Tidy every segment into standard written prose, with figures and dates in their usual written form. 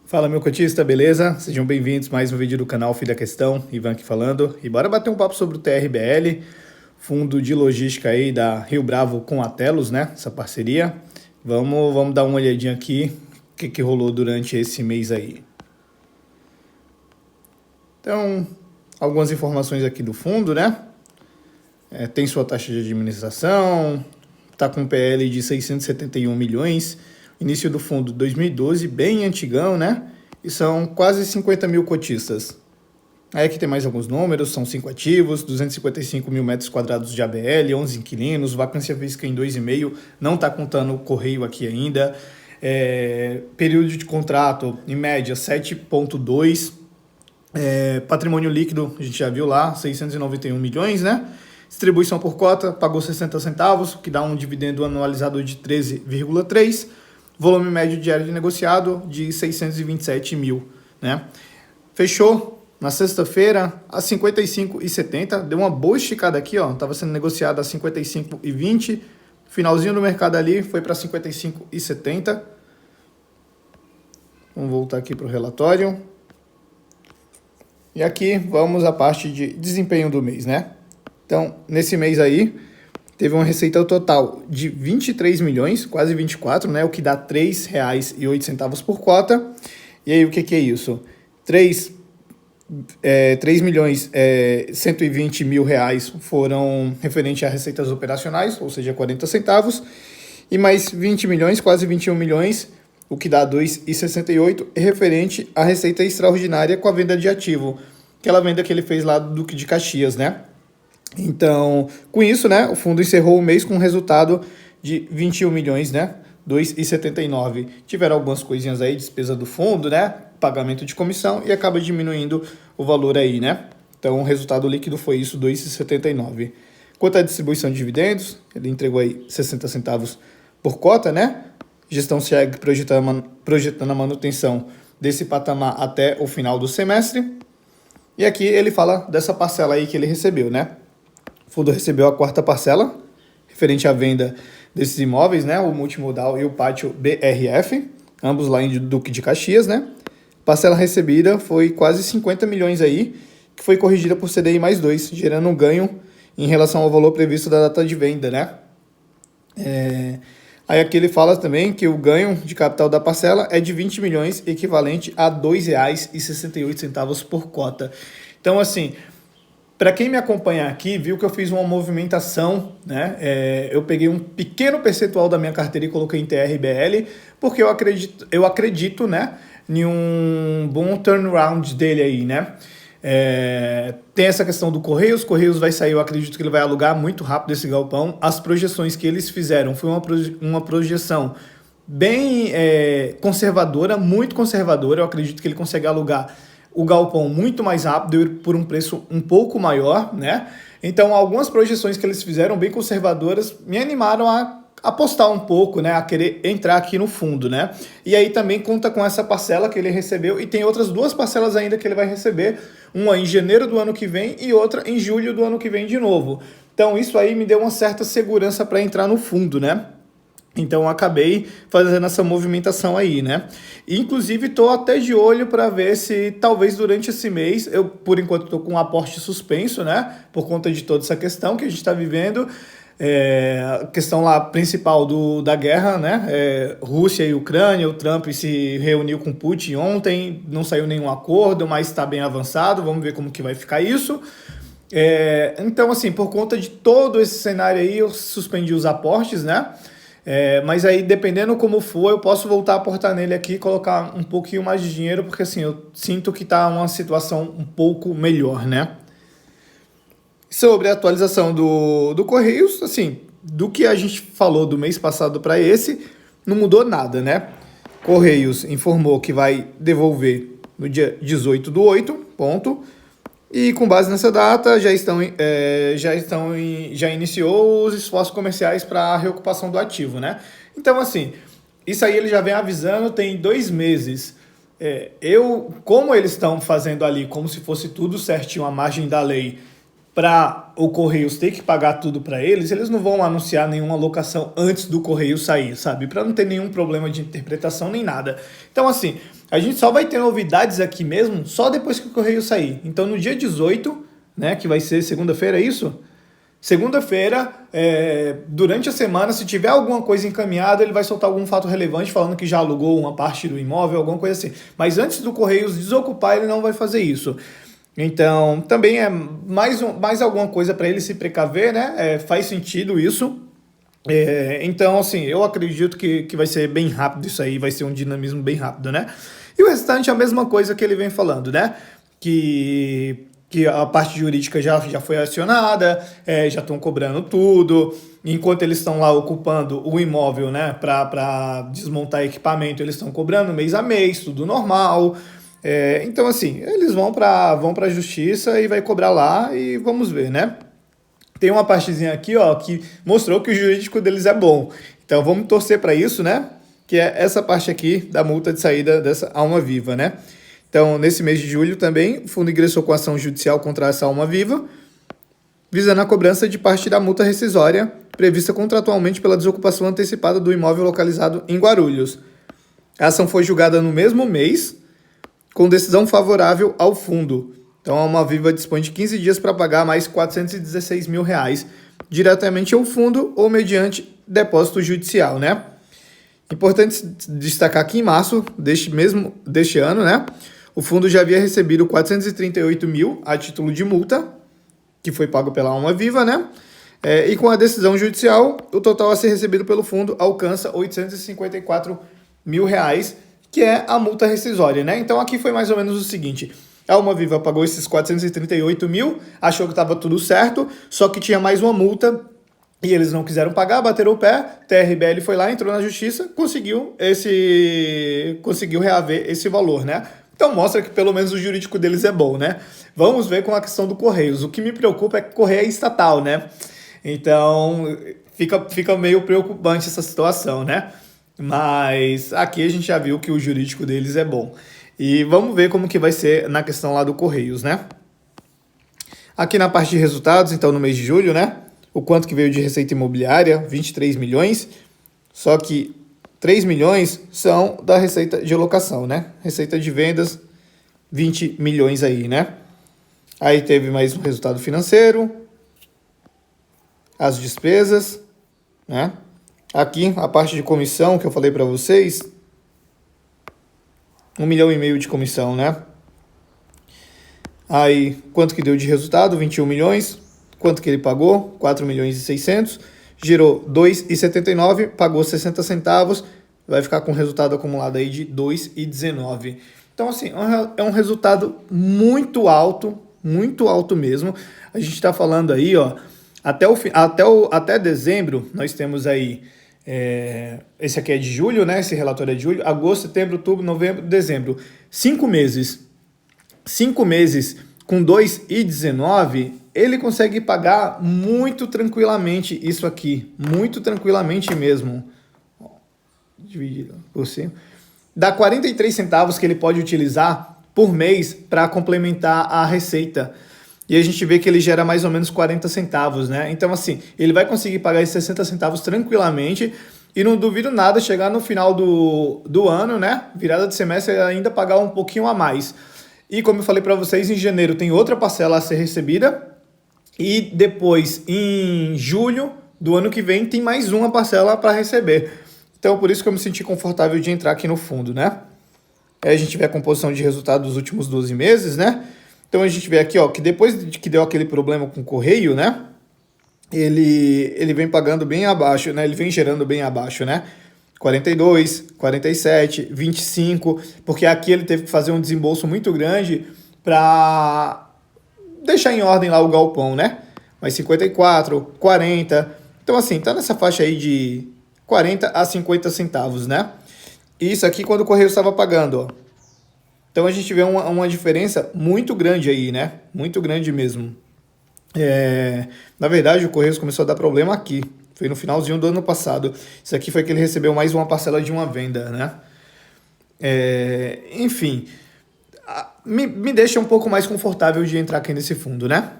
Fala, meu cotista, beleza? Sejam bem-vindos a mais um vídeo do canal Fim da Questão, Ivan aqui falando. E bora bater um papo sobre o TRBL, fundo de logística aí da Rio Bravo com a Telos, né? Essa parceria. Vamos dar uma olhadinha aqui, o que rolou durante esse mês aí. Então, algumas informações aqui do fundo, né? Tem sua taxa de administração, tá com PL de 671 milhões, início do fundo 2012, bem antigão, né? E são quase 50 mil cotistas. Aí aqui tem mais alguns números, são 5 ativos, 255 mil metros quadrados de ABL, 11 inquilinos, vacância física em 2,5, não está contando o correio aqui ainda. Período de contrato, em média, 7,2. Patrimônio líquido, a gente já viu lá, 691 milhões, né? Distribuição por cota, pagou 60 centavos, que dá um dividendo anualizado de 13,3. Volume médio diário de negociado de 627 mil, né? Fechou na sexta-feira a 55,70, deu uma boa esticada aqui, ó, estava sendo negociado a 55,20, finalzinho do mercado ali foi para 55,70. Vamos voltar aqui para o relatório. E aqui vamos à parte de desempenho do mês, né? Então, nesse mês aí, teve uma receita total de 23 milhões, quase 24, né? O que dá R$ 3,08 por cota. E aí, o que é isso? 3 milhões 120 mil reais foram referente a receitas operacionais, ou seja, 40 centavos. E mais 20 milhões, quase 21 milhões, o que dá R$ 2,68, referente à receita extraordinária com a venda de ativo. Aquela venda que ele fez lá do Duque de Caxias, né? Então, com isso, né, o fundo encerrou o mês com um resultado de 21 milhões, né, 2,79. Tiveram algumas coisinhas aí, despesa do fundo, né, pagamento de comissão e acaba diminuindo o valor aí, né. Então, o resultado líquido foi isso, 2,79. Quanto à distribuição de dividendos, ele entregou aí 60 centavos por cota, né. Gestão segue projetando a manutenção desse patamar até o final do semestre. E aqui ele fala dessa parcela aí que ele recebeu, né. O fundo recebeu a quarta parcela, referente à venda desses imóveis, né? O Multimodal e o Pátio BRF, ambos lá em Duque de Caxias, né? Parcela recebida foi quase 50 milhões aí, que foi corrigida por CDI mais 2, gerando um ganho em relação ao valor previsto da data de venda, né? Aí aqui ele fala também que o ganho de capital da parcela é de 20 milhões, equivalente a R$ 2,68 por cota. Então, assim, para quem me acompanha aqui, viu que eu fiz uma movimentação, né? Eu peguei um pequeno percentual da minha carteira e coloquei em TRBL, porque eu acredito, né, em um bom turnaround dele aí, né? Tem essa questão do Correios. Correios vai sair, eu acredito que ele vai alugar muito rápido esse galpão. As projeções que eles fizeram foi uma projeção bem conservadora, muito conservadora. Eu acredito que ele consegue alugar o galpão muito mais rápido e por um preço um pouco maior, né? Então, algumas projeções que eles fizeram bem conservadoras me animaram a apostar um pouco, né? A querer entrar aqui no fundo, né? E aí também conta com essa parcela que ele recebeu e tem outras duas parcelas ainda que ele vai receber, uma em janeiro do ano que vem e outra em julho do ano que vem de novo. Então, isso aí me deu uma certa segurança para entrar no fundo, né? Então, eu acabei fazendo essa movimentação aí, né? Inclusive, estou até de olho para ver se talvez durante esse mês, eu por enquanto estou com um aporte suspenso, né? Por conta de toda essa questão que a gente está vivendo. A questão lá principal da guerra, né? Rússia e Ucrânia, o Trump se reuniu com Putin ontem, não saiu nenhum acordo, mas está bem avançado, vamos ver como que vai ficar isso. Então, assim, por conta de todo esse cenário aí, eu suspendi os aportes, né? Mas aí, dependendo como for, eu posso voltar a aportar nele aqui e colocar um pouquinho mais de dinheiro, porque assim, eu sinto que tá uma situação um pouco melhor, né? Sobre a atualização do Correios, assim, do que a gente falou do mês passado para esse, não mudou nada, né? Correios informou que vai devolver no dia 18/8, ponto. E com base nessa data, já iniciou os esforços comerciais para a reocupação do ativo, né? Então, assim, isso aí ele já vem avisando tem 2 meses. Como eles estão fazendo ali como se fosse tudo certinho, a margem da lei, para o Correios ter que pagar tudo para eles não vão anunciar nenhuma locação antes do Correio sair, sabe? Para não ter nenhum problema de interpretação nem nada. Então, assim, a gente só vai ter novidades aqui mesmo só depois que o Correio sair. Então, no dia 18, né, que vai ser segunda-feira, é isso? Segunda-feira, durante a semana, se tiver alguma coisa encaminhada, ele vai soltar algum fato relevante falando que já alugou uma parte do imóvel, alguma coisa assim. Mas antes do Correios desocupar, ele não vai fazer isso. Então, também é mais alguma coisa para ele se precaver, né? Faz sentido isso. Então, assim, eu acredito que vai ser bem rápido isso aí, vai ser um dinamismo bem rápido, né? E o restante é a mesma coisa que ele vem falando, né? Que a parte jurídica já foi acionada, já estão cobrando tudo. Enquanto eles estão lá ocupando o imóvel, né, para desmontar equipamento, eles estão cobrando mês a mês, tudo normal. Então, assim, eles vão para a justiça e vai cobrar lá e vamos ver, né? Tem uma partezinha aqui, ó, que mostrou que o jurídico deles é bom. Então, vamos torcer para isso, né? Que é essa parte aqui da multa de saída dessa alma viva, né? Então, nesse mês de julho também, o fundo ingressou com ação judicial contra essa alma viva, visando a cobrança de parte da multa rescisória prevista contratualmente pela desocupação antecipada do imóvel localizado em Guarulhos. A ação foi julgada no mesmo mês, com decisão favorável ao fundo. Então, a alma viva dispõe de 15 dias para pagar mais R$416 mil diretamente ao fundo ou mediante depósito judicial, né? Importante destacar que em março deste ano, né, o fundo já havia recebido 438 mil a título de multa, que foi pago pela alma viva, né? E com a decisão judicial, o total a ser recebido pelo fundo alcança R$854 mil, que é a multa rescisória, né? Então aqui foi mais ou menos o seguinte: a Alma Viva pagou esses 438 mil, achou que estava tudo certo, só que tinha mais uma multa e eles não quiseram pagar, bateram o pé, TRBL foi lá, entrou na justiça, conseguiu reaver esse valor, né? Então mostra que pelo menos o jurídico deles é bom, né? Vamos ver com a questão do Correios. O que me preocupa é que o Correio é estatal, né? Então fica meio preocupante essa situação, né? Mas aqui a gente já viu que o jurídico deles é bom. E vamos ver como que vai ser na questão lá do Correios, né? Aqui na parte de resultados, então no mês de julho, né? O quanto que veio de receita imobiliária? 23 milhões. Só que 3 milhões são da receita de locação, né? Receita de vendas, 20 milhões aí, né? Aí teve mais um resultado financeiro, as despesas, né? Aqui a parte de comissão que eu falei para vocês, 1,5 milhão de comissão, né? Aí, quanto que deu de resultado? 21 milhões. Quanto que ele pagou? 4 milhões e 600. Girou 2,79, pagou 60 centavos. Vai ficar com resultado acumulado aí de 2,19. Então, assim, é um resultado muito alto mesmo. A gente está falando aí, ó, até dezembro, nós temos aí, esse aqui é de julho, né? Esse relatório é de julho, agosto, setembro, outubro, novembro, dezembro. 5 meses. 5 meses com 2,19, ele consegue pagar muito tranquilamente isso aqui. Muito tranquilamente mesmo. Dividido por cima. Dá 43 centavos que ele pode utilizar por mês para complementar a receita. E a gente vê que ele gera mais ou menos 40 centavos, né? Então, assim, ele vai conseguir pagar esses 60 centavos tranquilamente. E não duvido nada chegar no final do ano, né? Virada de semestre, ainda pagar um pouquinho a mais. E como eu falei para vocês, em janeiro tem outra parcela a ser recebida. E depois, em julho do ano que vem, tem mais uma parcela para receber. Então, por isso que eu me senti confortável de entrar aqui no fundo, né? Aí a gente vê a composição de resultado dos últimos 12 meses, né? Então, a gente vê aqui, ó, que depois de que deu aquele problema com o Correio, né? Ele vem pagando bem abaixo, né? Ele vem gerando bem abaixo, né? 42, 47, 25, porque aqui ele teve que fazer um desembolso muito grande para deixar em ordem lá o galpão, né? Mas 54, 40, então assim, tá nessa faixa aí de 40 a 50 centavos, né? Isso aqui quando o Correio estava pagando, ó. Então a gente vê uma diferença muito grande aí, né? Muito grande mesmo. Na verdade, o Correios começou a dar problema aqui. Foi no finalzinho do ano passado. Isso aqui foi que ele recebeu mais uma parcela de uma venda, né? Enfim, me deixa um pouco mais confortável de entrar aqui nesse fundo, né?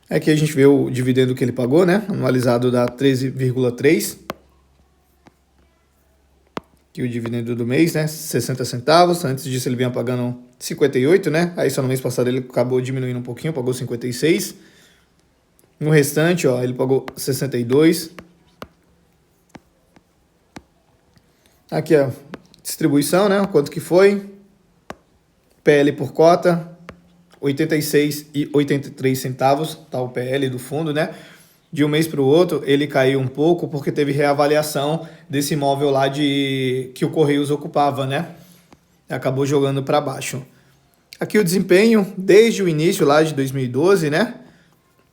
Aqui a gente vê o dividendo que ele pagou, né? Anualizado dá 13,3. Aqui o dividendo do mês, né? 60 centavos. Antes disso ele vinha pagando 58, né? Aí só no mês passado ele acabou diminuindo um pouquinho, pagou 56. No restante, ó, ele pagou 62. Aqui a distribuição, né? Quanto que foi? PL por cota, 86,83 centavos, tá o PL do fundo, né? De um mês para o outro, ele caiu um pouco porque teve reavaliação desse imóvel lá que o Correios ocupava, né? Acabou jogando para baixo. Aqui o desempenho desde o início lá de 2012, né?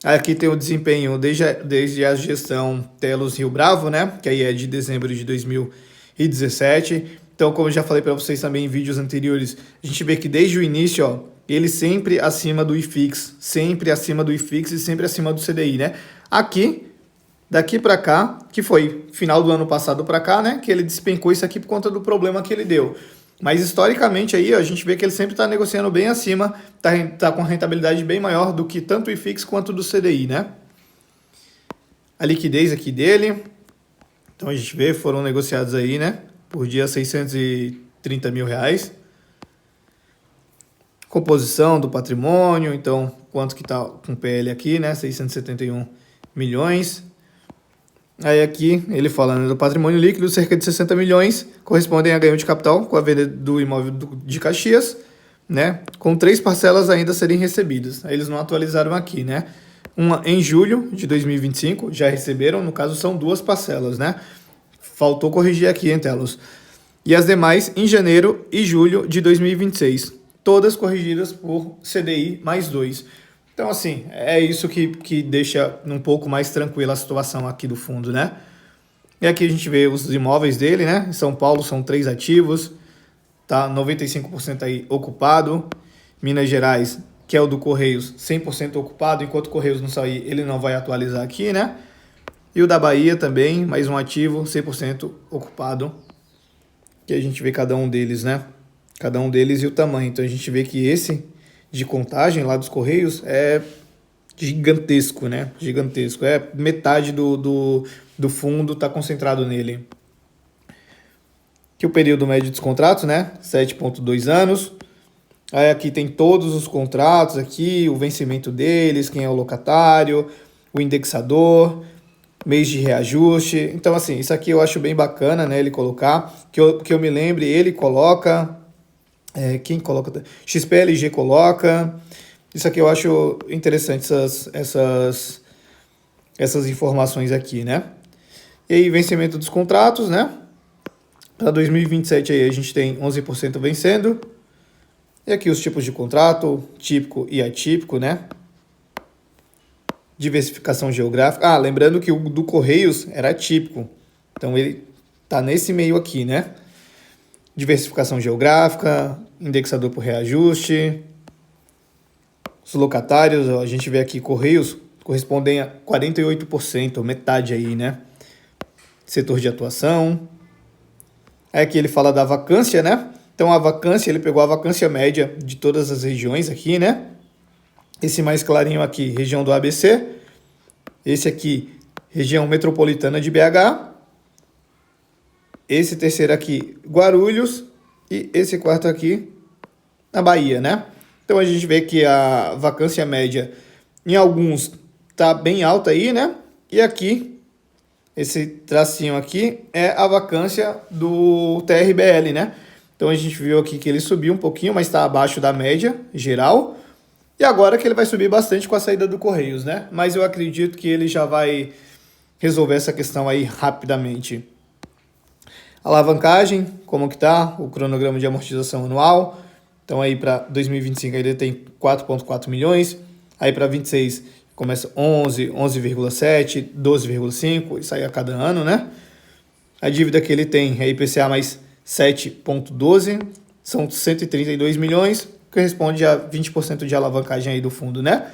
Aqui tem o desempenho desde a gestão Telos Rio Bravo, né? Que aí é de dezembro de 2017. Então, como eu já falei para vocês também em vídeos anteriores, a gente vê que desde o início, ó, ele sempre acima do IFIX, sempre acima do IFIX e sempre acima do CDI, né? Aqui, daqui para cá, que foi final do ano passado para cá, né? Que ele despencou isso aqui por conta do problema que ele deu. Mas historicamente aí, ó, a gente vê que ele sempre está negociando bem acima, tá com rentabilidade bem maior do que tanto o IFIX quanto do CDI, né? A liquidez aqui dele, então a gente vê, foram negociados aí, né? Por dia 630 mil reais. Composição do patrimônio, então quanto que tá com PL aqui, né? 671 milhões. Aí aqui ele fala, né, do patrimônio líquido, cerca de 60 milhões correspondem a ganho de capital com a venda do imóvel de Caxias, né? Com 3 parcelas ainda a serem recebidas. Aí eles não atualizaram aqui, né? Uma em julho de 2025, já receberam, no caso são 2 parcelas, né? Faltou corrigir aqui, hein, Telos? E as demais em janeiro e julho de 2026. Todas corrigidas por CDI mais 2. Então, assim, é isso que deixa um pouco mais tranquila a situação aqui do fundo, né? E aqui a gente vê os imóveis dele, né? Em São Paulo são 3 ativos, tá? 95% aí ocupado. Minas Gerais, que é o do Correios, 100% ocupado. Enquanto o Correios não sair, ele não vai atualizar aqui, né? E o da Bahia também, mais um ativo, 100% ocupado. Que a gente vê cada um deles, né? Cada um deles e o tamanho. Então a gente vê que esse de Contagem lá dos Correios é gigantesco, né? Gigantesco. É metade do fundo está concentrado nele. Aqui o período médio dos contratos, né? 7,2 anos. Aí aqui tem todos os contratos aqui, o vencimento deles, quem é o locatário, o indexador, mês de reajuste. Então, assim, isso aqui eu acho bem bacana, né? Ele colocar, que eu me lembre, ele coloca, quem coloca? XPLG coloca. Isso aqui eu acho interessante, essas informações aqui, né? E aí, vencimento dos contratos, né? Para 2027 aí a gente tem 11% vencendo. E aqui os tipos de contrato, típico e atípico, né? Diversificação geográfica. Ah, lembrando que o do Correios era atípico. Então ele tá nesse meio aqui, né? Diversificação geográfica, indexador por reajuste. Os locatários, ó, a gente vê aqui Correios correspondem a 48%, metade aí, né? Setor de atuação. Aí aqui ele fala da vacância, né? Então a vacância, ele pegou a vacância média de todas as regiões aqui, né? Esse mais clarinho aqui, região do ABC. Esse aqui, região metropolitana de BH. Esse terceiro aqui, Guarulhos. E esse quarto aqui, na Bahia, né? Então a gente vê que a vacância média em alguns tá bem alta aí, né? E aqui, esse tracinho aqui é a vacância do TRBL, né? Então a gente viu aqui que ele subiu um pouquinho, mas está abaixo da média geral. E agora que ele vai subir bastante com a saída do Correios, né? Mas eu acredito que ele já vai resolver essa questão aí rapidamente. Alavancagem, como que tá? O cronograma de amortização anual. Então aí para 2025 ele tem 4,4 milhões. Aí para 26 começa 11, 11,7, 12,5, isso aí a cada ano, né? A dívida que ele tem é IPCA mais 7,12, são 132 milhões, que responde a 20% de alavancagem aí do fundo, né?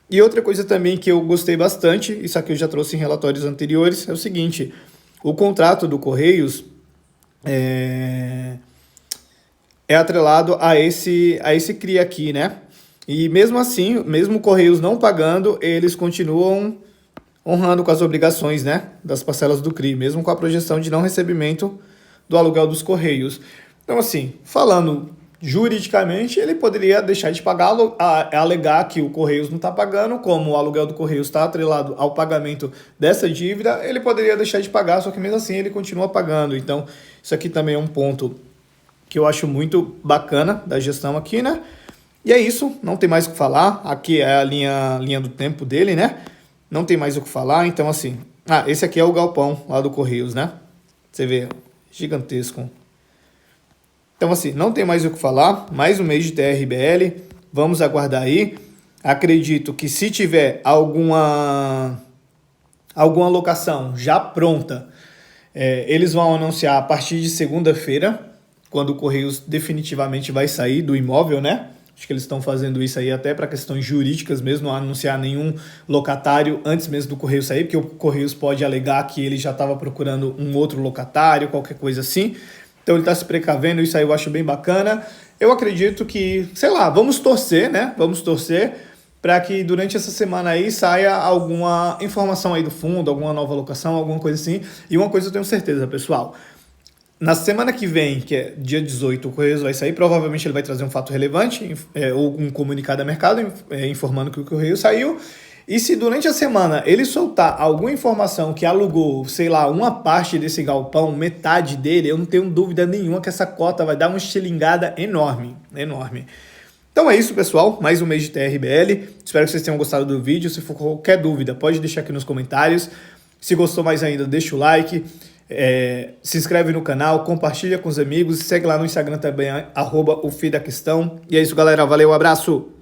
E outra coisa também que eu gostei bastante, isso aqui eu já trouxe em relatórios anteriores, é o seguinte, o contrato do Correios é atrelado a esse CRI aqui, né? E mesmo assim, mesmo o Correios não pagando, eles continuam honrando com as obrigações, né, das parcelas do CRI, mesmo com a projeção de não recebimento do aluguel dos Correios. Então, assim, falando juridicamente, ele poderia deixar de pagar, alegar que o Correios não está pagando, como o aluguel do Correios está atrelado ao pagamento dessa dívida, ele poderia deixar de pagar, só que mesmo assim ele continua pagando. Então, isso aqui também é um ponto que eu acho muito bacana da gestão aqui, né? E é isso, não tem mais o que falar. Aqui é a linha do tempo dele, né? Não tem mais o que falar, então assim... esse aqui é o galpão lá do Correios, né? Você vê, gigantesco. Então assim, não tem mais o que falar. Mais um mês de TRBL, vamos aguardar aí. Acredito que se tiver alguma locação já pronta, eles vão anunciar a partir de segunda-feira, quando o Correios definitivamente vai sair do imóvel, né? Acho que eles estão fazendo isso aí até para questões jurídicas mesmo, não anunciar nenhum locatário antes mesmo do Correio sair, porque o Correios pode alegar que ele já estava procurando um outro locatário, qualquer coisa assim. Então ele está se precavendo, isso aí eu acho bem bacana. Eu acredito que, sei lá, vamos torcer, né? Vamos torcer para que durante essa semana aí saia alguma informação aí do fundo, alguma nova locação, alguma coisa assim. E uma coisa eu tenho certeza, pessoal. Na semana que vem, que é dia 18, o Correios vai sair, provavelmente ele vai trazer um fato relevante, ou um comunicado a mercado, informando que o Correio saiu. E se durante a semana ele soltar alguma informação que alugou, sei lá, uma parte desse galpão, metade dele, eu não tenho dúvida nenhuma que essa cota vai dar uma estilingada enorme, enorme. Então é isso, pessoal, mais um mês de TRBL. Espero que vocês tenham gostado do vídeo. Se for qualquer dúvida, pode deixar aqui nos comentários. Se gostou mais ainda, deixa o like. Se inscreve no canal, compartilha com os amigos, segue lá no Instagram também, @ofidaquestão. E é isso, galera, valeu, abraço!